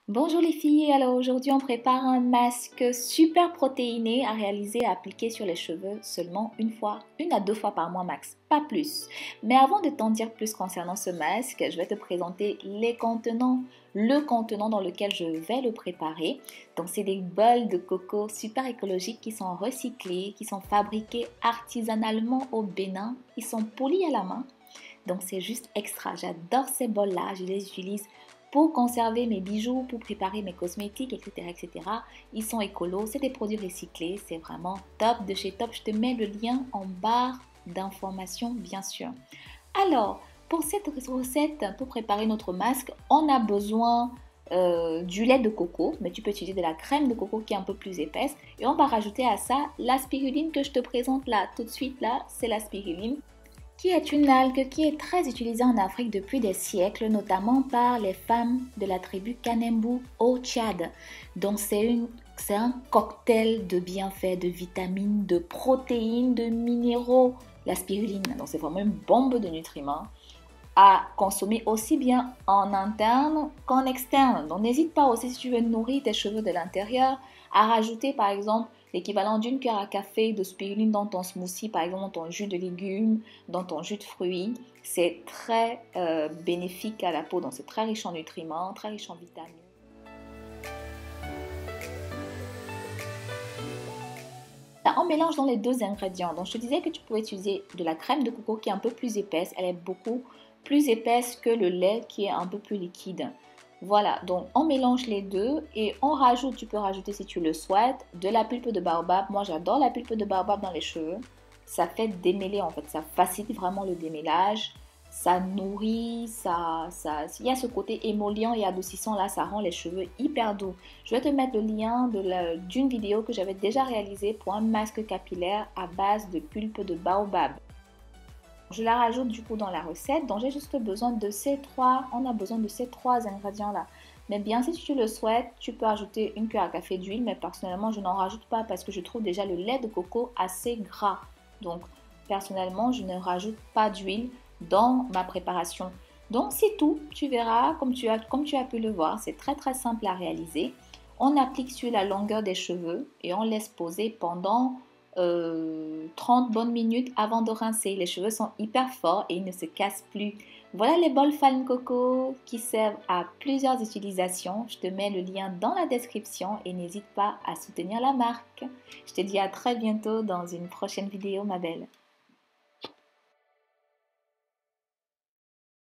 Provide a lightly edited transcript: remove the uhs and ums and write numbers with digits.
Bonjour les filles, alors aujourd'hui on prépare un masque super protéiné à réaliser et à appliquer sur les cheveux seulement une à deux fois par mois max, pas plus. Mais avant de t'en dire plus concernant ce masque, je vais te présenter les contenants, le contenant dans lequel je vais le préparer. Donc c'est des bols de coco super écologiques qui sont recyclés, qui sont fabriqués artisanalement au Bénin, ils sont polis à la main. Donc c'est juste extra, j'adore ces bols-là, je les utilise pour conserver mes bijoux, pour préparer mes cosmétiques, etc. etc. Ils sont écolos, c'est des produits recyclés, c'est vraiment top de chez Top. Je te mets le lien en barre d'informations, bien sûr. Alors, pour cette recette, pour préparer notre masque, on a besoin du lait de coco, mais tu peux utiliser de la crème de coco qui est un peu plus épaisse. Et on va rajouter à ça la spiruline que je te présente là, tout de suite là, c'est la spiruline qui est une algue qui est très utilisée en Afrique depuis des siècles, notamment par les femmes de la tribu Kanembu au Tchad. Donc c'est un cocktail de bienfaits, de vitamines, de protéines, de minéraux, la spiruline. Donc c'est vraiment une bombe de nutriments à consommer aussi bien en interne qu'en externe. Donc n'hésite pas aussi si tu veux nourrir tes cheveux de l'intérieur à rajouter par exemple l'équivalent d'une cuillère à café de spiruline dans ton smoothie, par exemple dans ton jus de légumes, dans ton jus de fruits. C'est très bénéfique à la peau, donc c'est très riche en nutriments, très riche en vitamines. Là, on mélange dans les deux ingrédients. Donc je te disais que tu pouvais utiliser de la crème de coco qui est un peu plus épaisse. Elle est beaucoup plus épaisse que le lait qui est un peu plus liquide. Voilà, donc on mélange les deux et on rajoute, tu peux rajouter si tu le souhaites, de la pulpe de baobab. Moi j'adore la pulpe de baobab dans les cheveux. Ça fait démêler en fait, ça facilite vraiment le démêlage. Ça nourrit, il y a ce côté émollient et adoucissant là, ça rend les cheveux hyper doux. Je vais te mettre le lien d'une vidéo que j'avais déjà réalisée pour un masque capillaire à base de pulpe de baobab. Je la rajoute du coup dans la recette, donc j'ai juste besoin de on a besoin de ces trois ingrédients là. Mais bien si tu le souhaites, tu peux ajouter une cuillère à café d'huile, mais personnellement je n'en rajoute pas parce que je trouve déjà le lait de coco assez gras. Donc personnellement je ne rajoute pas d'huile dans ma préparation. Donc c'est tout, tu verras comme tu as pu le voir, c'est très très simple à réaliser. On applique sur la longueur des cheveux et on laisse poser pendant 30 bonnes minutes avant de rincer. Les cheveux sont hyper forts et ils ne se cassent plus. Voilà les bols Falm Coco qui servent à plusieurs utilisations. Je te mets le lien dans la description et n'hésite pas à soutenir la marque. Je te dis à très bientôt dans une prochaine vidéo ma belle.